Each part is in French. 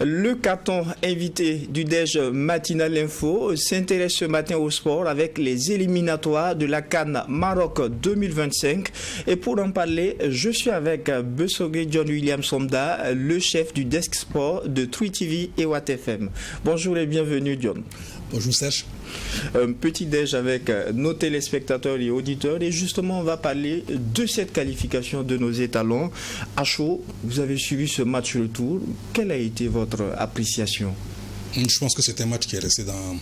Le carton invité du Déj Matinal Info s'intéresse ce matin au sport avec les éliminatoires de la CAN Maroc 2025. Et pour en parler, je suis avec Besogé John William Somda, le chef du desk sport de True TV et Watt FM. Bonjour et bienvenue John. Bonjour Serge. Un petit déj avec nos téléspectateurs et auditeurs et justement on va parler de cette qualification de nos étalons. À chaud, vous avez suivi ce match retour. Quelle a été votre appréciation? Je pense que c'est un match qui est resté dans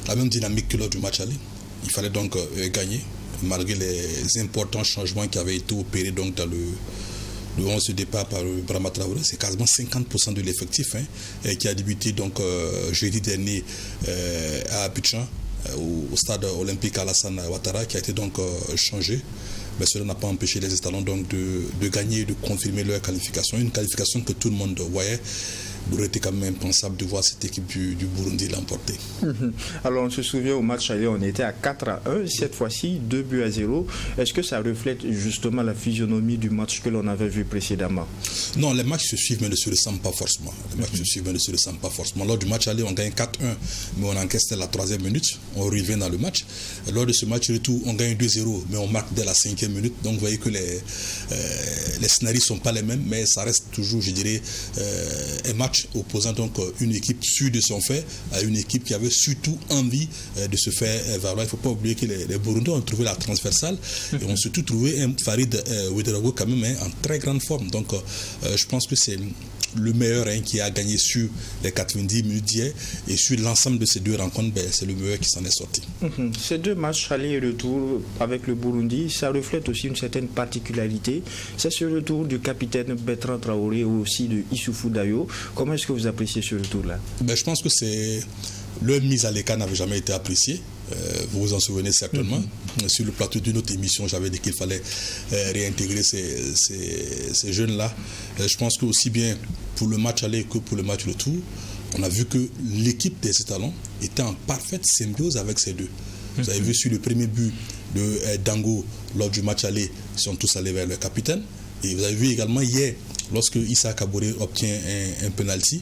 la même dynamique que lors du match aller. Il fallait donc gagner malgré les importants changements qui avaient été opérés donc dans le 11 de départ par Brahma Traoré. C'est quasiment 50% de l'effectif qui a débuté donc jeudi dernier à Abidjan au stade olympique Alassane Ouattara, qui a été donc changé. Mais cela n'a pas empêché les étalons donc de gagner et de confirmer leur qualification. Une qualification que tout le monde voyait. Il aurait été quand même impensable de voir cette équipe du Burundi l'emporter. Alors on se souvient au match aller, on était à 4-1, cette fois-ci 2-0. Est-ce que ça reflète justement la physionomie du match que l'on avait vu précédemment? Non, les matchs se suivent mais ne se ressemblent pas forcément. Lors du match aller, on gagne 4-1, mais on encaisse la 3e minute, on revient dans le match. Et lors de ce match retour, on gagne 2-0, mais on marque dès la 5e minute. Donc vous voyez que les scénarios ne sont pas les mêmes, mais ça reste toujours, je dirais, un match opposant donc une équipe sûre de son fait à une équipe qui avait surtout envie de se faire valoir. Il ne faut pas oublier que les Burundais ont trouvé la transversale et ont surtout trouvé un Farid Ouedraogo quand même en très grande forme. Donc je pense que c'est le meilleur qui a gagné sur les 90 minutes d'hier, et sur l'ensemble de ces deux rencontres, c'est le meilleur qui s'en est sorti. Ces deux matchs aller et retour avec le Burundi, ça reflète aussi une certaine particularité. C'est ce retour du capitaine Bertrand Traoré ou aussi de Issoufou Dayo. Comment est-ce que vous appréciez ce retour-là? Je pense que leur mise à l'écart n'avait jamais été appréciée. Vous vous en souvenez certainement. Sur le plateau d'une autre émission, j'avais dit qu'il fallait réintégrer ces jeunes-là. Je pense que aussi bien pour le match aller que pour le match retour, on a vu que l'équipe des étalons était en parfaite symbiose avec ces deux. Vous avez vu sur le premier but de Dango lors du match aller, ils sont tous allés vers le capitaine. Et vous avez vu également hier, lorsque Issa Kaboré obtient un penalty,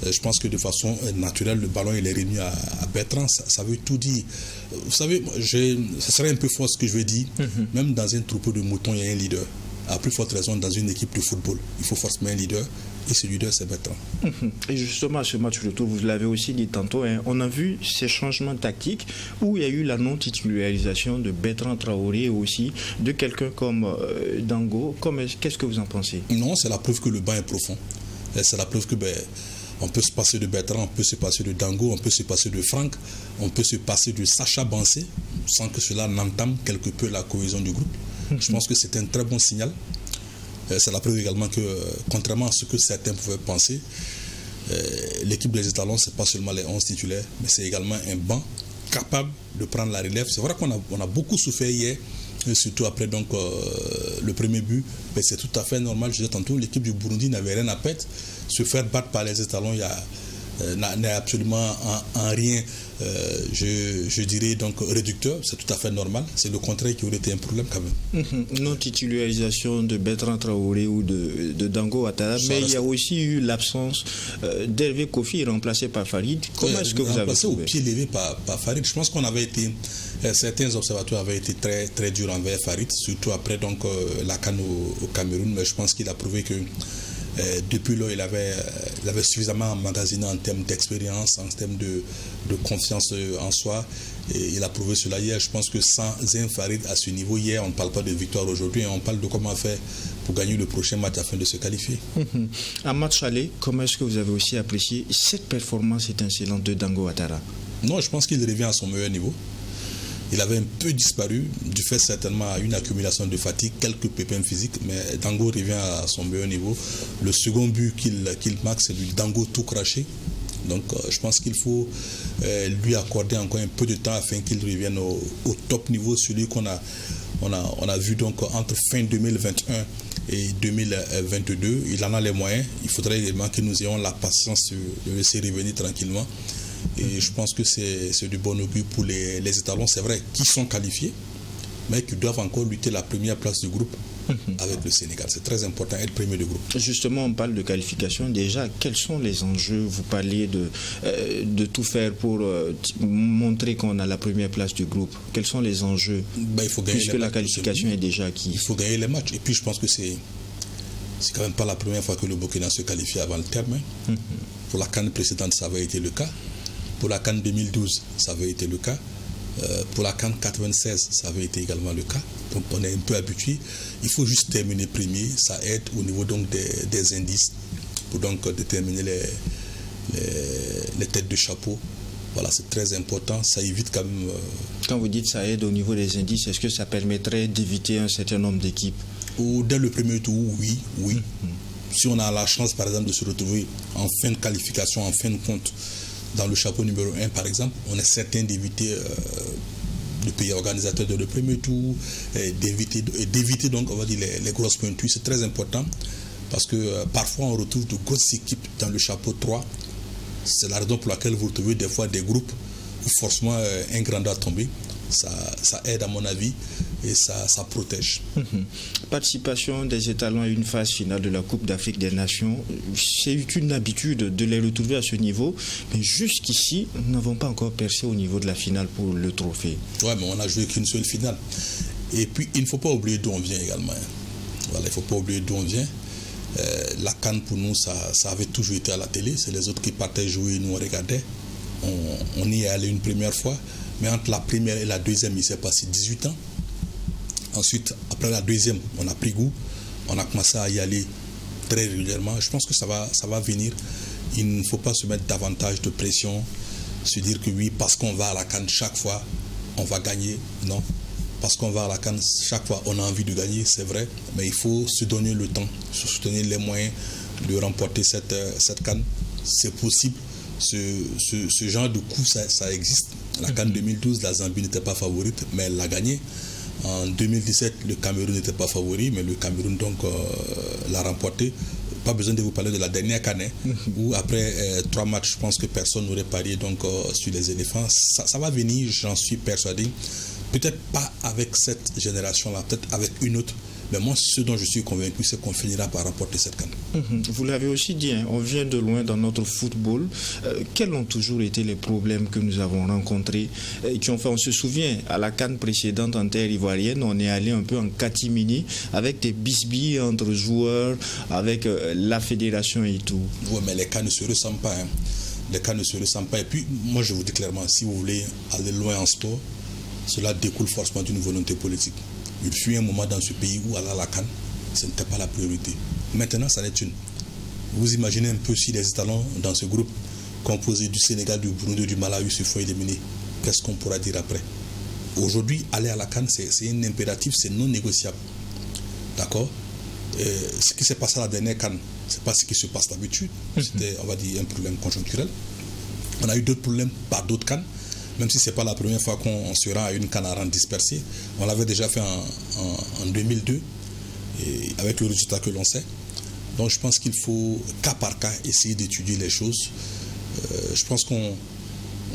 je pense que de façon naturelle, le ballon il est remis à Bertrand. Ça veut tout dire. Vous savez, ce serait un peu fort ce que je vais dire. Même dans un troupeau de moutons, il y a un leader. À plus forte raison, dans une équipe de football, il faut forcément un leader. Et ce leader, c'est Bertrand. Et justement, ce match retour, vous l'avez aussi dit tantôt, on a vu ces changements tactiques où il y a eu la non-titularisation de Bertrand Traoré et aussi de quelqu'un comme Dango. Qu'est-ce que vous en pensez? Non, c'est la preuve que le banc est profond. C'est la preuve que on peut se passer de Bertrand, on peut se passer de Dango, on peut se passer de Franck, on peut se passer de Sacha Bansé, sans que cela n'entame quelque peu la cohésion du groupe. Je pense que c'est un très bon signal. C'est la preuve également que, contrairement à ce que certains pouvaient penser, l'équipe des étalons, ce n'est pas seulement les 11 titulaires, mais c'est également un banc capable de prendre la relève. C'est vrai qu'on a beaucoup souffert hier, surtout après donc, le premier but, mais c'est tout à fait normal. Je disais tantôt, l'équipe du Burundi n'avait rien à perdre. Se faire battre par les étalons, n'est absolument en rien, je dirais, donc réducteur. C'est tout à fait normal. C'est le contraire qui aurait été un problème quand même. Non-titularisation de Bertrand Traoré ou de Dango Ouattara, mais il y a aussi eu l'absence d'Hervé Kofi remplacé par Farid. Comment est-ce que vous avez trouvé? Au pied levé par Farid. Je pense qu'on avait été, certains observateurs avaient été très, très durs envers Farid, surtout après donc, la CAN au Cameroun, mais je pense qu'il a prouvé que depuis là, il avait suffisamment emmagasiné en termes d'expérience, en termes de confiance en soi. Et il a prouvé cela hier. Je pense que sans un Farid à ce niveau, hier, on ne parle pas de victoire aujourd'hui, on parle de comment faire pour gagner le prochain match afin de se qualifier. En match aller, comment est-ce que vous avez aussi apprécié cette performance étincelante de Dango Ouattara? Non, je pense qu'il revient à son meilleur niveau. Il avait un peu disparu, du fait certainement à une accumulation de fatigue, quelques pépins physiques, mais Dango revient à son meilleur niveau. Le second but qu'il marque, c'est du Dango tout craché. Donc je pense qu'il faut lui accorder encore un peu de temps afin qu'il revienne au top niveau, celui qu'on a vu donc entre fin 2021 et 2022. Il en a les moyens. Il faudrait également que nous ayons la patience de laisser revenir tranquillement. Et je pense que c'est du bon augure pour les étalons. C'est vrai qu'ils sont qualifiés. mais qui doivent encore lutter la première place du groupe avec le Sénégal. C'est très important, être premier du groupe. Justement, on parle de qualification. Déjà, quels sont les enjeux? Vous parliez de tout faire pour montrer qu'on a la première place du groupe. Quels sont les enjeux? Il faut gagner, puisque la qualification est déjà acquise. Il faut gagner les matchs. Et puis, je pense que c'est quand même pas la première fois que le Burkina se qualifie avant le terme. Pour la CAN précédente, ça avait été le cas. Pour la CAN 2012, ça avait été le cas. Pour la CAN 96, ça avait été également le cas. Donc on est un peu habitué. Il faut juste terminer premier. Ça aide au niveau donc des indices pour donc déterminer les têtes de chapeau. Voilà, c'est très important. Ça évite quand même... Quand vous dites ça aide au niveau des indices, est-ce que ça permettrait d'éviter un certain nombre d'équipes? Ou dès le premier tour, oui. Si on a la chance, par exemple, de se retrouver en fin de qualification, en fin de compte, dans le chapeau numéro 1, par exemple, on est certain d'éviter le pays organisateur de le premier tour, d'éviter donc, on va dire, les grosses pointues. C'est très important parce que parfois on retrouve de grosses équipes dans le chapeau 3. C'est la raison pour laquelle vous retrouvez des fois des groupes où forcément un grand doit tomber. Ça aide à mon avis et ça protège. Participation des étalons à une phase finale de la Coupe d'Afrique des Nations, c'est une habitude de les retrouver à ce niveau, mais jusqu'ici, nous n'avons pas encore percé au niveau de la finale pour le trophée. Ouais, mais on n'a joué qu'une seule finale. Et puis, il ne faut pas oublier d'où on vient également. Voilà, il ne faut pas oublier d'où on vient. La CAN pour nous, ça avait toujours été à la télé. C'est les autres qui partaient jouer, nous on regardait. On y est allé une première fois. Mais entre la première et la deuxième, il s'est passé 18 ans. Ensuite, après la deuxième, on a pris goût. On a commencé à y aller très régulièrement. Je pense que ça va venir. Il ne faut pas se mettre davantage de pression. Se dire que oui, parce qu'on va à la CAN chaque fois, on va gagner. Non. Parce qu'on va à la CAN chaque fois, on a envie de gagner, c'est vrai. Mais il faut se donner le temps, se donner les moyens de remporter cette CAN. C'est possible. Ce genre de coup, ça existe. La CAN 2012, la Zambie n'était pas favorite, mais elle l'a gagné. En 2017, le Cameroun n'était pas favori, mais le Cameroun donc l'a remporté. Pas besoin de vous parler de la dernière CAN, où après 3 matchs, je pense que personne n'aurait parié donc, sur les éléphants. Ça va venir, j'en suis persuadé. Peut-être pas avec cette génération-là, peut-être avec une autre. Mais moi, ce dont je suis convaincu, c'est qu'on finira par remporter cette CAN. Vous l'avez aussi dit, on vient de loin dans notre football. Quels ont toujours été les problèmes que nous avons rencontrés qui ont fait, on se souvient, à la CAN précédente en terre ivoirienne, on est allé un peu en catimini avec des bisbilles entre joueurs, avec la fédération et tout. Oui, mais les cas ne se ressemblent pas. Les cas ne se ressemblent pas. Et puis, moi, je vous dis clairement, si vous voulez aller loin en sport, cela découle forcément d'une volonté politique. Il fut un moment dans ce pays où aller à la CAN, ce n'était pas la priorité. Maintenant, ça n'est une. Vous imaginez un peu si les étalons dans ce groupe composé du Sénégal, du Burundi, du Malawi se font éliminer. Qu'est-ce qu'on pourra dire après? Aujourd'hui, aller à la CAN, c'est un impératif, c'est non négociable. D'accord? Ce qui s'est passé à la dernière CAN, ce n'est pas ce qui se passe d'habitude. C'était, on va dire, un problème conjoncturel. On a eu d'autres problèmes par d'autres CAN. Même si ce n'est pas la première fois qu'on se rend à une CAN à rang dispersé. On l'avait déjà fait en 2002, et avec le résultat que l'on sait. Donc je pense qu'il faut, cas par cas, essayer d'étudier les choses. Je pense qu'on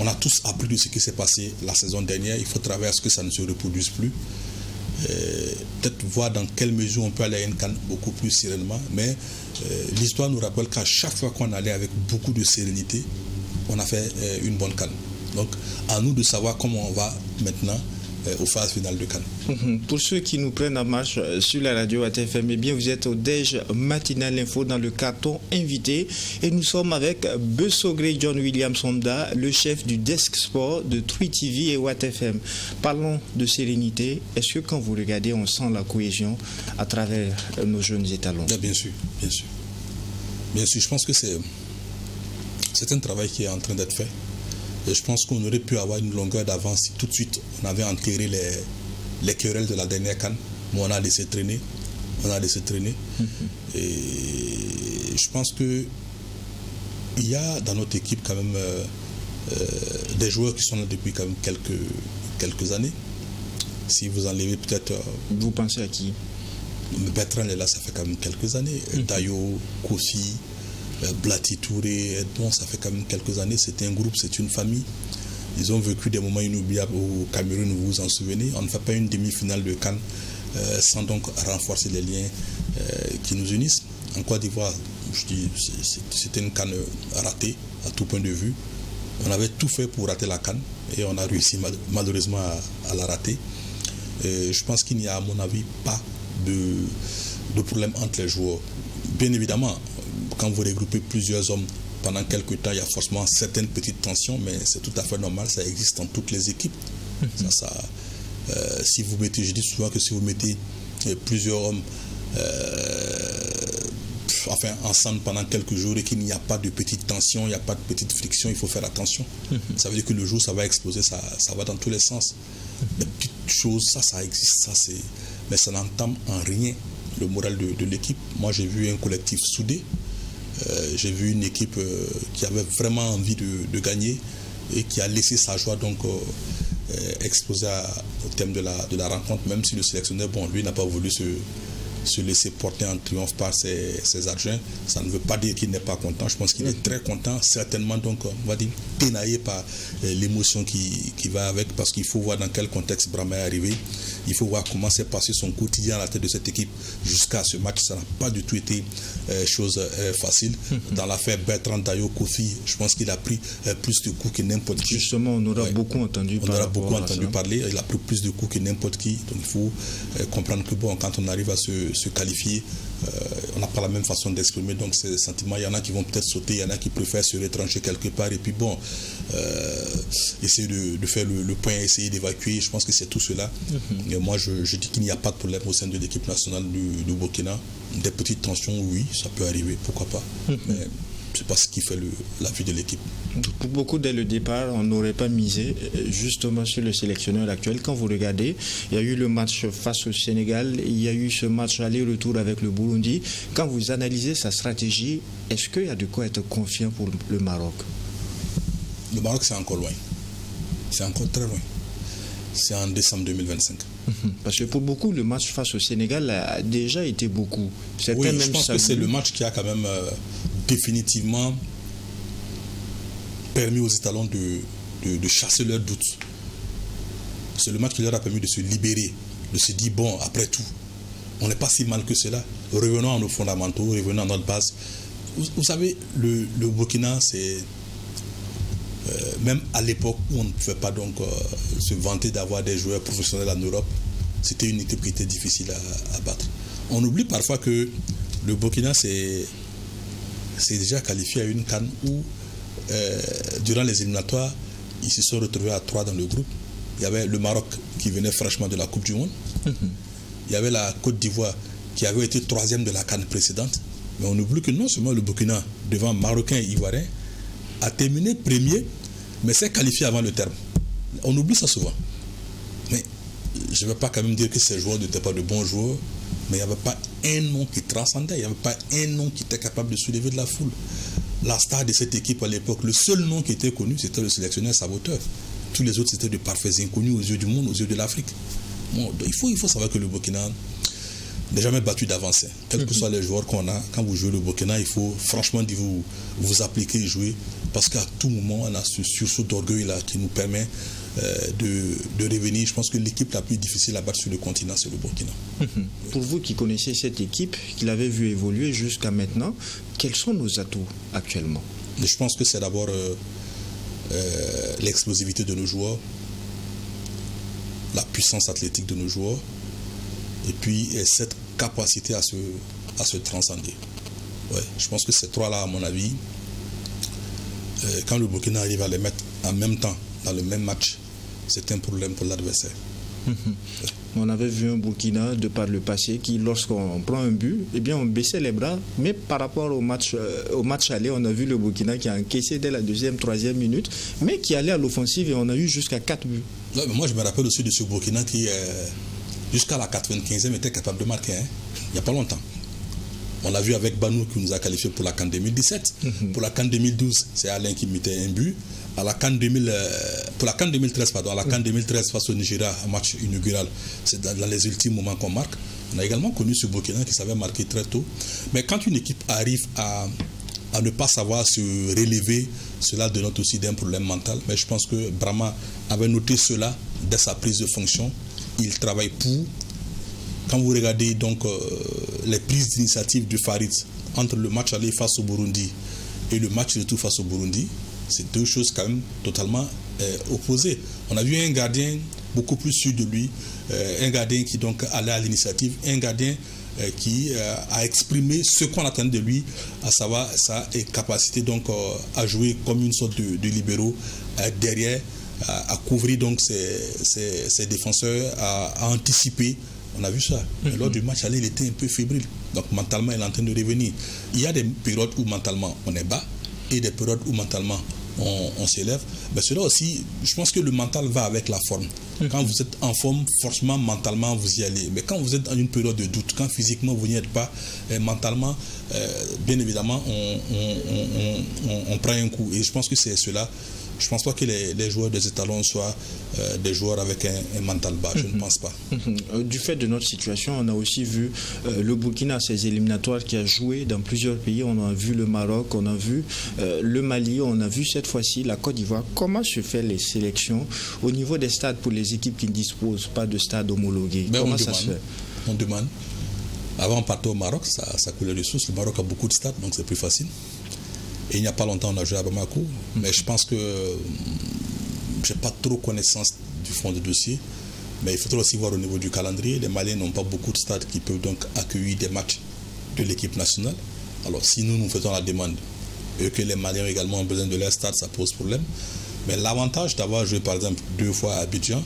a tous appris de ce qui s'est passé la saison dernière. Il faut travailler à ce que ça ne se reproduise plus. Peut-être voir dans quelle mesure on peut aller à une CAN beaucoup plus sereinement. Mais l'histoire nous rappelle qu'à chaque fois qu'on allait avec beaucoup de sérénité, on a fait une bonne CAN. Donc, à nous de savoir comment on va maintenant aux phases finales de CAN. Pour ceux qui nous prennent en marche sur la radio ATFM, eh bien, vous êtes au Déj Matinal Info dans le carton invité et nous sommes avec Bessogré John William Sonda, le chef du desk sport de Twi TV et WattFM. Parlons de sérénité. Est-ce que quand vous regardez, on sent la cohésion à travers nos jeunes étalons? Bien sûr, bien sûr. Bien sûr, je pense que c'est un travail qui est en train d'être fait. Et je pense qu'on aurait pu avoir une longueur d'avance si tout de suite on avait enterré les querelles de la dernière CAN. Mais on a laissé traîner. Et je pense qu'il y a dans notre équipe quand même des joueurs qui sont là depuis quand même quelques années. Si vous enlevez peut-être... Vous pensez à qui? Bertrand est là, ça fait quand même quelques années. Dayo, Kofi, Blati Touré, bon, ça fait quand même quelques années. C'est un groupe, c'est une famille. Ils ont vécu des moments inoubliables au Cameroun, vous vous en souvenez. On ne fait pas une demi-finale de CAN sans donc renforcer les liens qui nous unissent. En Côte d'Ivoire, je dis, c'était une CAN ratée à tout point de vue. On avait tout fait pour rater la CAN et on a réussi malheureusement à la rater. Je pense qu'il n'y a, à mon avis, pas de problème entre les joueurs. Bien évidemment, quand vous regroupez plusieurs hommes pendant quelques temps, il y a forcément certaines petites tensions, mais c'est tout à fait normal, ça existe dans toutes les équipes. Si vous mettez, je dis souvent que si vous mettez plusieurs hommes ensemble pendant quelques jours et qu'il n'y a pas de petites tensions, il n'y a pas de petites frictions, il faut faire attention. Ça veut dire que le jour, ça va exploser, ça va dans tous les sens. Les petites choses, ça existe, mais ça n'entame en rien le moral de l'équipe. Moi, j'ai vu un collectif soudé. J'ai vu une équipe qui avait vraiment envie de gagner et qui a laissé sa joie donc exploser au thème de la rencontre, même si le sélectionneur, lui, n'a pas voulu se laisser porter en triomphe par ses adjoints. Ça ne veut pas dire qu'il n'est pas content. Je pense qu'il est très content, certainement donc, on va dire, pénaillé par l'émotion qui va avec, parce qu'il faut voir dans quel contexte Brahma est arrivé. Il faut voir comment s'est passé son quotidien à la tête de cette équipe jusqu'à ce match. Ça n'a pas du tout été chose facile. Dans l'affaire Bertrand Dayo Kofi, je pense qu'il a pris plus de coups que n'importe qui. Justement, on aura beaucoup entendu parler. Il a pris plus de coups que n'importe qui. Donc il faut comprendre que quand on arrive à se qualifier, on n'a pas la même façon d'exprimer donc ces sentiments. Il y en a qui vont peut-être sauter, il y en a qui préfèrent se retrancher quelque part et puis essayer de faire le point, essayer d'évacuer. Je pense que c'est tout cela. Et moi je dis qu'il n'y a pas de problème au sein de l'équipe nationale du Burkina. Des petites tensions, oui, ça peut arriver, pourquoi pas. Mais c'est pas ce qui fait la vie de l'équipe. Pour beaucoup, dès le départ, on n'aurait pas misé justement sur le sélectionneur actuel. Quand vous regardez, il y a eu le match face au Sénégal, il y a eu ce match aller-retour avec le Burundi. Quand vous analysez sa stratégie, est-ce qu'il y a de quoi être confiant pour le Maroc? Le Maroc, c'est encore loin. C'est encore très loin. C'est en décembre 2025. Parce que pour beaucoup, le match face au Sénégal a déjà été beaucoup. Oui, je pense que c'est le match qui a quand même définitivement permis aux étalons de chasser leurs doutes. C'est le match qui leur a permis de se libérer, de se dire, après tout, on n'est pas si mal que cela. Revenons à nos fondamentaux, revenons à notre base. Vous savez, le Burkina, c'est... même à l'époque où on ne pouvait pas donc se vanter d'avoir des joueurs professionnels en Europe, c'était une équipe qui était difficile à battre. On oublie parfois que le Burkina s'est déjà qualifié à une CAN où, durant les éliminatoires, ils se sont retrouvés à 3 dans le groupe. Il y avait le Maroc qui venait fraîchement de la Coupe du Monde. Il y avait la Côte d'Ivoire qui avait été 3e de la CAN précédente. Mais on oublie que non seulement le Burkina, devant Marocains et Ivoiriens, a terminé premier, mais s'est qualifié avant le terme. On oublie ça souvent. Mais je ne vais pas quand même dire que ces joueurs n'étaient pas de bons joueurs, mais il n'y avait pas un nom qui transcendait, il n'y avait pas un nom qui était capable de soulever de la foule. La star de cette équipe à l'époque, le seul nom qui était connu, c'était le sélectionneur Saboteur. Tous les autres, c'était de parfaits inconnus aux yeux du monde, aux yeux de l'Afrique. Il faut savoir que le Burkina n'est jamais battu d'avance. Quels que soient les joueurs qu'on a, quand vous jouez le Burkina, il faut franchement vous appliquer et jouer, parce qu'à tout moment, on a ce sursaut d'orgueil là qui nous permet de revenir. Je pense que l'équipe la plus difficile à battre sur le continent, c'est le Burkina. Pour vous qui connaissez cette équipe, qui l'avez vu évoluer jusqu'à maintenant, quels sont nos atouts actuellement? Je pense que c'est d'abord l'explosivité de nos joueurs, la puissance athlétique de nos joueurs, et puis cette capacité à se transcender. Ouais, je pense que ces trois-là, à mon avis, quand le Burkina arrive à les mettre en même temps, dans le même match, c'est un problème pour l'adversaire. On avait vu un Burkina de par le passé qui, lorsqu'on prend un but, eh bien on baissait les bras, mais par rapport au match aller, on a vu le Burkina qui a encaissé dès la 2e, 3e minute, mais qui allait à l'offensive et on a eu jusqu'à 4 buts. Ouais, mais moi je me rappelle aussi de ce Burkina qui, jusqu'à la 95e, était capable de marquer, il n'y a pas longtemps. On l'a vu avec Banou qui nous a qualifié pour la CAN 2017. Pour la CAN 2012, c'est Alain qui mettait un but. Pour la CAN 2013, face au Nigeria, un match inaugural, c'est dans les ultimes moments qu'on marque. On a également connu ce Burkina qui savait marquer très tôt. Mais quand une équipe arrive à ne pas savoir se relever Cela dénote aussi d'un problème mental. Mais je pense que Brahma avait noté cela dès sa prise de fonction. Il travaille pour. Quand vous regardez donc les prises d'initiative de Farid entre le match aller face au Burundi et le match retour face au Burundi, c'est deux choses quand même totalement opposées. On a vu un gardien beaucoup plus sûr de lui, un gardien qui donc allait à l'initiative, un gardien qui a exprimé ce qu'on attendait de lui, à savoir sa capacité donc à jouer comme une sorte de libéraux derrière, à couvrir donc ses défenseurs, à anticiper. On a vu ça. Mais lors du match aller, il était un peu fébrile. Donc mentalement, il est en train de revenir. Il y a des périodes où mentalement on est bas et des périodes où mentalement on s'élève. Mais cela aussi, je pense que le mental va avec la forme. Quand vous êtes en forme, forcément, mentalement, vous y allez. Mais quand vous êtes dans une période de doute, quand physiquement vous n'y êtes pas, mentalement, bien évidemment, on prend un coup. Et je pense que c'est cela. Je ne pense pas que les joueurs des étalons soient des joueurs avec un mental bas. Je ne pense pas. Du fait de notre situation, on a aussi vu le Burkina, ses éliminatoires qui a joué dans plusieurs pays. On a vu le Maroc, on a vu le Mali, on a vu cette fois-ci la Côte d'Ivoire. Comment se fait les sélections au niveau des stades pour les équipes qui ne disposent pas de stades homologués? Comment ça se fait? On demande. Avant, on partait au Maroc, ça coulait de source. Le Maroc a beaucoup de stades, donc c'est plus facile. Et il n'y a pas longtemps, on a joué à Bamako. Mais je pense que je n'ai pas trop connaissance du fond du dossier. Mais il faudra aussi voir au niveau du calendrier. Les Maliens n'ont pas beaucoup de stades qui peuvent donc accueillir des matchs de l'équipe nationale. Alors si nous faisons la demande et que les Maliens également ont besoin de leur stade, ça pose problème. Mais l'avantage d'avoir joué par exemple 2 fois à Abidjan,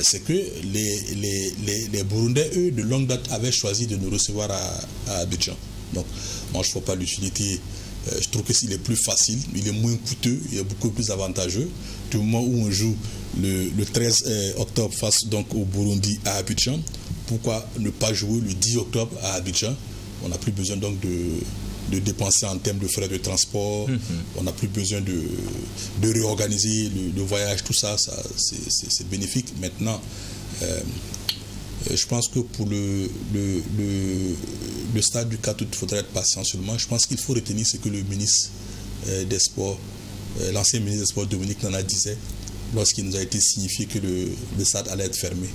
c'est que les Burundais, eux, de longue date, avaient choisi de nous recevoir à Abidjan. Donc moi je ne vois pas l'utilité. Je trouve qu'il est plus facile, il est moins coûteux, il est beaucoup plus avantageux. Du moment où on joue le 13 octobre face donc au Burundi à Abidjan, pourquoi ne pas jouer le 10 octobre à Abidjan? On n'a plus besoin donc de dépenser en termes de frais de transport, on n'a plus besoin de réorganiser le voyage, tout ça, c'est bénéfique. Maintenant, je pense que pour le stade du 4 août, il faudrait être patient seulement. Je pense qu'il faut retenir ce que le ministre des Sports, l'ancien ministre des Sports Dominique Nana disait lorsqu'il nous a été signifié que le stade allait être fermé.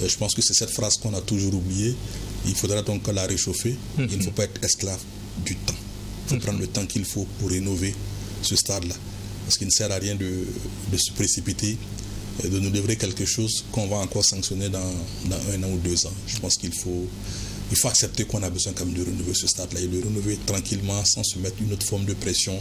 Je pense que c'est cette phrase qu'on a toujours oubliée. Il faudra donc la réchauffer. Il ne faut pas être esclave du temps. Il faut prendre le temps qu'il faut pour rénover ce stade-là. Parce qu'il ne sert à rien de se précipiter, de nous livrer quelque chose qu'on va encore sanctionner dans 1 an ou 2 ans. Je pense qu'il faut accepter qu'on a besoin quand même de renouveler ce stade-là et le renouveler tranquillement sans se mettre une autre forme de pression,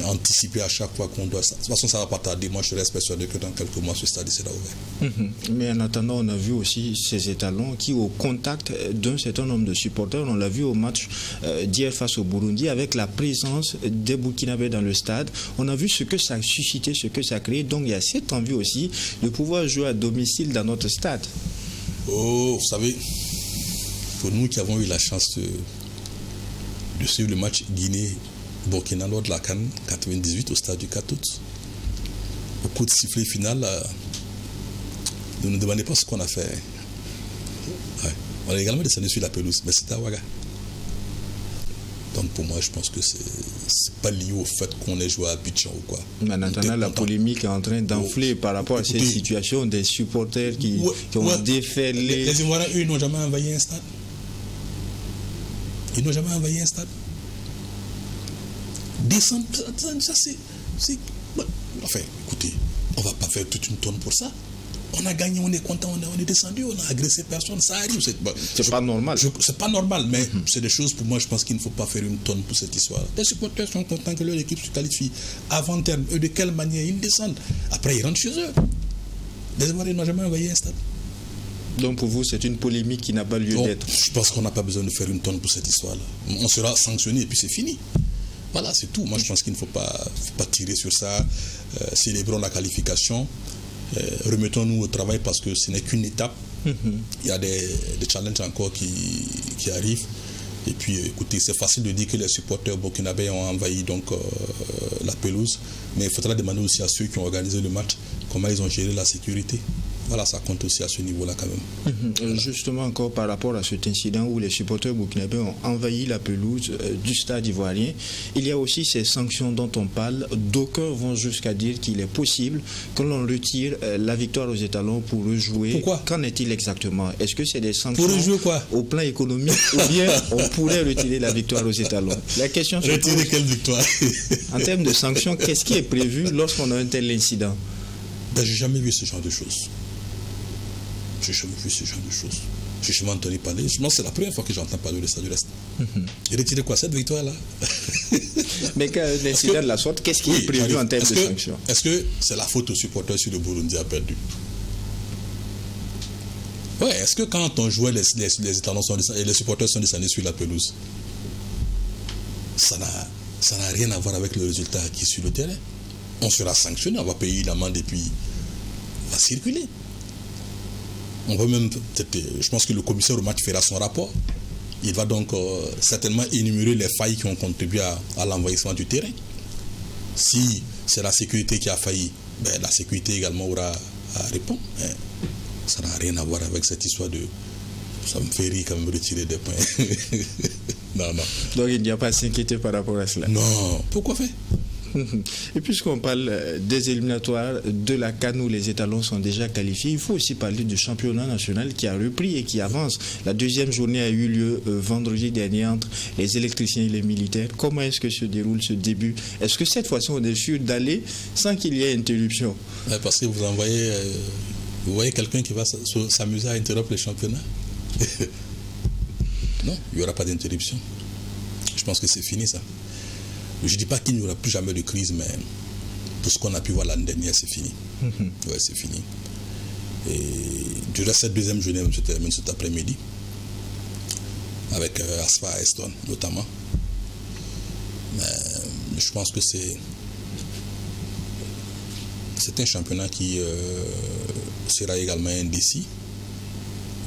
anticiper à chaque fois qu'on doit. De toute façon, ça ne va pas tarder. Moi, je reste persuadé que dans quelques mois, ce stade sera ouvert. Mais en attendant, on a vu aussi ces étalons qui, au contact d'un certain nombre de supporters, on l'a vu au match d'hier face au Burundi, avec la présence des Burkinabés dans le stade, on a vu ce que ça a suscité, ce que ça a créé. Donc, il y a cette envie aussi de pouvoir jouer à domicile dans notre stade. Oh, vous savez, pour nous qui avons eu la chance de suivre le match Guinée-Burkina lors de la CAN 98 au stade du 4 août, au coup de sifflet final, ne nous demandez pas ce qu'on a fait. Ouais. On a également descendu sur la pelouse, mais c'était à Ouaga. Donc pour moi, je pense que c'est pas lié au fait qu'on ait joué à Abidjan ou quoi. Mais en attendant, la polémique est en train d'enfler par rapport à cette situation des supporters qui ont déferlé. Les Ivoiriens, eux, ils n'ont jamais envahi un stade. Ils n'ont jamais envahi un stade. Descendre, ça c'est. Enfin, écoutez, on ne va pas faire toute une tonne pour ça. On a gagné, on est content, on est descendu, on a agressé personne, ça arrive. C'est pas normal. C'est pas normal, mais c'est des choses pour moi, je pense qu'il ne faut pas faire une tonne pour cette histoire. Les supporters sont contents que leur équipe se qualifie. Avant terme, eux, de quelle manière ils descendent. Après, ils rentrent chez eux. Les Ivoiriens n'ont jamais envoyé un stade. Donc pour vous, c'est une polémique qui n'a pas lieu d'être. Je pense qu'on n'a pas besoin de faire une tonne pour cette histoire-là. On sera sanctionné et puis c'est fini. Voilà, c'est tout. Moi, je pense qu'il ne faut pas tirer sur ça. Célébrons la qualification. Remettons-nous au travail parce que ce n'est qu'une étape. Il y a des challenges encore qui arrivent. Et puis, écoutez, c'est facile de dire que les supporters burkinabés ont envahi donc, la pelouse. Mais il faudra demander aussi à ceux qui ont organisé le match comment ils ont géré la sécurité. Voilà, ça compte aussi à ce niveau-là quand même. Justement, encore par rapport à cet incident où les supporters burkinabés ont envahi la pelouse du stade ivoirien, il y a aussi ces sanctions dont on parle. D'aucuns vont jusqu'à dire qu'il est possible que l'on retire la victoire aux étalons pour rejouer. Pourquoi? Qu'en est-il exactement? Est-ce que c'est des sanctions pour rejouer quoi? Au plan économique ou bien on pourrait retirer la victoire aux étalons? La question se Retirer pose. quelle victoire? En termes de sanctions, qu'est-ce qui est prévu lorsqu'on a un tel incident? Ben, j'ai jamais vu ce genre de choses. J'ai jamais vu ce genre de choses. J'ai jamais entendu parler. Moi, c'est la première fois que j'entends parler de ça du reste. Et retirer quoi? Cette victoire-là? Mais quand l'incident de la sorte, qu'est-ce qui est prévu en termes de sanctions? Est-ce que c'est la faute aux supporters si le Burundi a perdu? Ouais, est-ce que quand on jouait, les étalons et les supporters sont descendus sur la pelouse, ça n'a rien à voir avec le résultat acquis sur le terrain? On sera sanctionné, on va payer l'amende et puis on va circuler. On va même, je pense que le commissaire au match fera son rapport. Il va donc certainement énumérer les failles qui ont contribué à l'envahissement du terrain. Si c'est la sécurité qui a failli, ben, la sécurité également aura à répondre. Mais ça n'a rien à voir avec cette histoire de... Ça me fait rire quand même retirer des points. Non. Donc il n'y a pas à s'inquiéter par rapport à cela. Non, pourquoi faire? Et puisqu'on parle des éliminatoires de la CAN où les étalons sont déjà qualifiés, il faut aussi parler du championnat national qui a repris et qui avance. La deuxième journée a eu lieu vendredi dernier entre les électriciens et les militaires. Comment est-ce que se déroule ce début? Est-ce que cette fois-ci on est sûr d'aller sans qu'il y ait interruption? Parce que vous voyez quelqu'un qui va s'amuser à interrompre le championnat? Non, il n'y aura pas d'interruption. Je pense que c'est fini ça. Je ne dis pas qu'il n'y aura plus jamais de crise, mais pour ce qu'on a pu voir l'année dernière, c'est fini. Ouais, c'est fini. Et durant cette deuxième journée, se termine cet après-midi, avec Asfa Eston notamment. Mais je pense que c'est un championnat qui sera également indécis.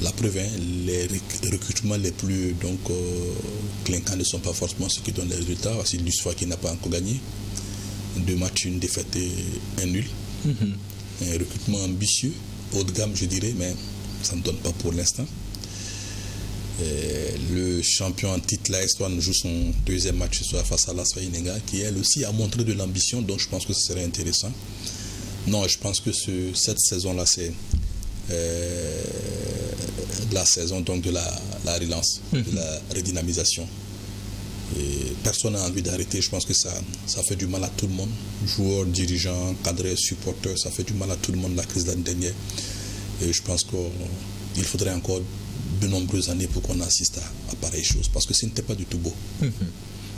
La preuve, les recrutements les plus clinquants ne sont pas forcément ceux qui donnent les résultats. C'est l'USFA qui n'a pas encore gagné. 2 matchs, 1 défaite et 1 nul. Un recrutement ambitieux, haut de gamme je dirais, mais ça ne donne pas pour l'instant. Le champion en titre, la S1, joue son 2e match ce soir face à l'Asfa Inenga, qui elle aussi a montré de l'ambition, donc je pense que ce serait intéressant. Non, je pense que cette saison-là, c'est la saison donc de la relance, de la redynamisation. Et personne n'a envie d'arrêter. Je pense que ça fait du mal à tout le monde. Joueurs, dirigeants, cadres, supporters, ça fait du mal à tout le monde la crise de l'année dernière. Et je pense qu'il faudrait encore de nombreuses années pour qu'on assiste à pareilles choses, parce que ce n'était pas du tout beau.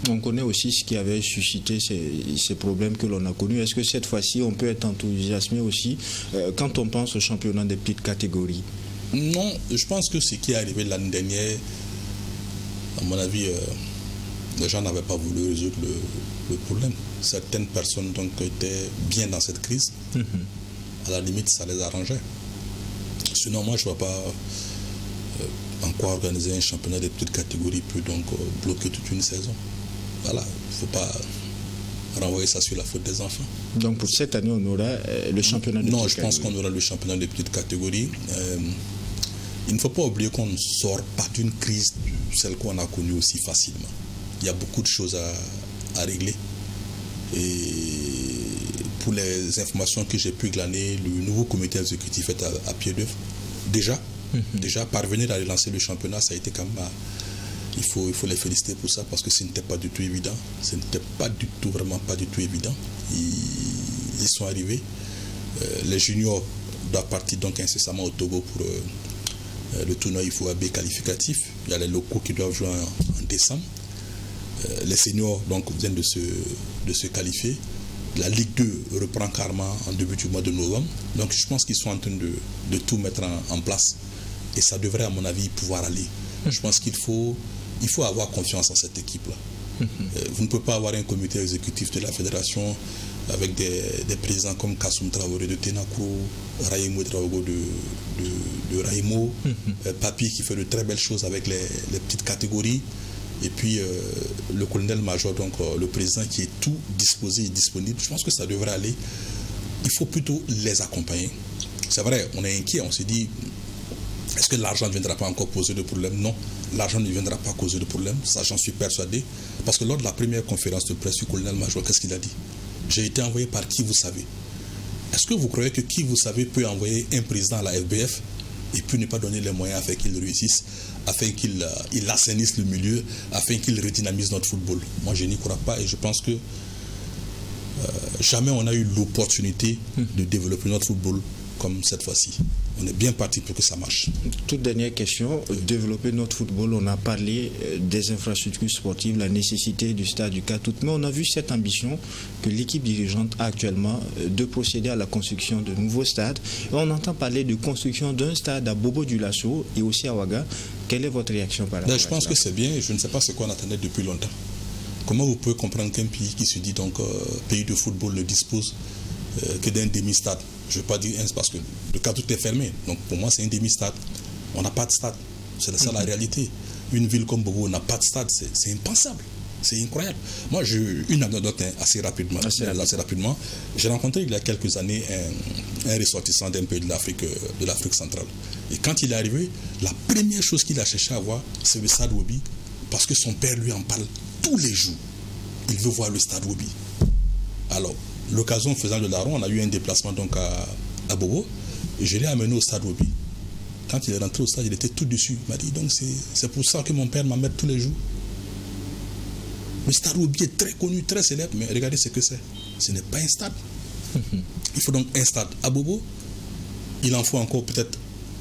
On connaît aussi ce qui avait suscité ces problèmes que l'on a connus. Est-ce que cette fois-ci, on peut être enthousiasmé aussi quand on pense au championnat des petites catégories? Non, je pense que ce qui est arrivé l'année dernière, à mon avis, les gens n'avaient pas voulu résoudre le problème. Certaines personnes donc étaient bien dans cette crise. À la limite, ça les arrangeait. Sinon, moi, je ne vois pas en quoi organiser un championnat des petites catégories peut donc bloquer toute une saison. Voilà, il ne faut pas renvoyer ça sur la faute des enfants. Donc pour cette année, on aura le championnat des petites catégories? Non, je pense qu'on aura le championnat des petites catégories. Il ne faut pas oublier qu'on ne sort pas d'une crise, celle qu'on a connue aussi facilement. Il y a beaucoup de choses à régler. Et pour les informations que j'ai pu glaner, le nouveau comité exécutif est à pied d'œuvre. Déjà, parvenir à relancer le championnat, ça a été quand même... Il faut les féliciter pour ça, parce que ce n'était pas du tout évident. Ce n'était pas du tout, vraiment pas du tout évident. Ils sont arrivés. Les juniors doivent partir donc incessamment au Togo pour le tournoi IFOAB qualificatif. Il y a les locaux qui doivent jouer en décembre. Les seniors donc viennent de se qualifier. La Ligue 2 reprend carrément en début du mois de novembre. Donc je pense qu'ils sont en train de tout mettre en place. Et ça devrait, à mon avis, pouvoir aller. Je pense qu'il faut avoir confiance en cette équipe-là. Vous ne pouvez pas avoir un comité exécutif de la fédération avec des présidents comme Kassoum Traoré de Tenakro, Raimo Traogo de Raimo, Papi qui fait de très belles choses avec les petites catégories, et puis le colonel-major, donc le président qui est tout disposé et disponible. Je pense que ça devrait aller. Il faut plutôt les accompagner C'est vrai, on est inquiet, on s'est dit, est-ce que l'argent ne viendra pas encore poser de problème? Non, l'argent ne viendra pas causer de problème, ça j'en suis persuadé. Parce que lors de la première conférence de presse du colonel-major, qu'est-ce qu'il a dit? J'ai été envoyé par qui vous savez. Est-ce que vous croyez que qui vous savez peut envoyer un président à la FBF et puis ne pas donner les moyens afin qu'il réussisse, afin qu'il assainisse le milieu, afin qu'il redynamise notre football? Moi, je n'y crois pas et je pense que jamais on a eu l'opportunité de développer notre football comme cette fois-ci. On est bien parti pour que ça marche. Toute dernière question, développer notre football, on a parlé des infrastructures sportives, la nécessité du stade du K-Tout, mais on a vu cette ambition que l'équipe dirigeante a actuellement de procéder à la construction de nouveaux stades. Et on entend parler de construction d'un stade à Bobo-Dioulasso et aussi à Ouaga. Quelle est votre réaction par rapport à ça? Je pense que c'est bien, je ne sais pas ce qu'on attendait depuis longtemps. Comment vous pouvez comprendre qu'un pays qui se dit donc pays de football ne dispose que d'un demi-stade? Je ne veux pas dire parce que le cas tout est fermé. Donc pour moi, c'est un demi-stade. On n'a pas de stade. C'est ça la réalité. Une ville comme Bobo n'a pas de stade. C'est impensable. C'est incroyable. Moi, une anecdote assez rapidement. J'ai rencontré il y a quelques années un ressortissant d'un pays de l'Afrique centrale. Et quand il est arrivé, la première chose qu'il a cherché à voir, c'est le stade Wembley, parce que son père lui en parle tous les jours. Il veut voir le stade Wembley. Alors, l'occasion faisant de larron, on a eu un déplacement donc à Bobo et je l'ai amené au stade Wembley. Quand il est rentré au stade, il était tout dessus. Il m'a dit donc c'est pour ça que mon père m'emmène tous les jours. Le stade Wembley est très connu, très célèbre, mais regardez ce que c'est. Ce n'est pas un stade. Il faut donc un stade à Bobo. Il en faut encore peut-être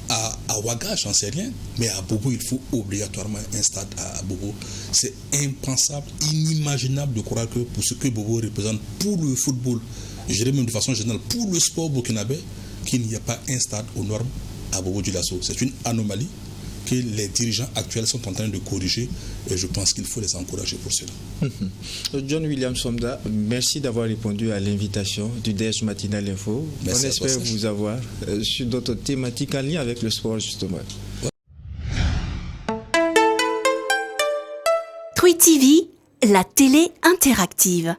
à Ouaga, j'en sais rien, mais à Bobo, il faut obligatoirement un stade à Bobo. C'est impensable, inimaginable de croire que pour ce que Bobo représente pour le football, je dirais même de façon générale pour le sport burkinabé, qu'il n'y a pas un stade aux normes à Bobo-Dioulasso. C'est une anomalie que les dirigeants actuels sont en train de corriger et je pense qu'il faut les encourager pour cela. John William Somda, merci d'avoir répondu à l'invitation du DH Matinal Info. Merci. On espère vous avoir sur d'autres thématiques en lien avec le sport justement. Twi TV, la télé interactive.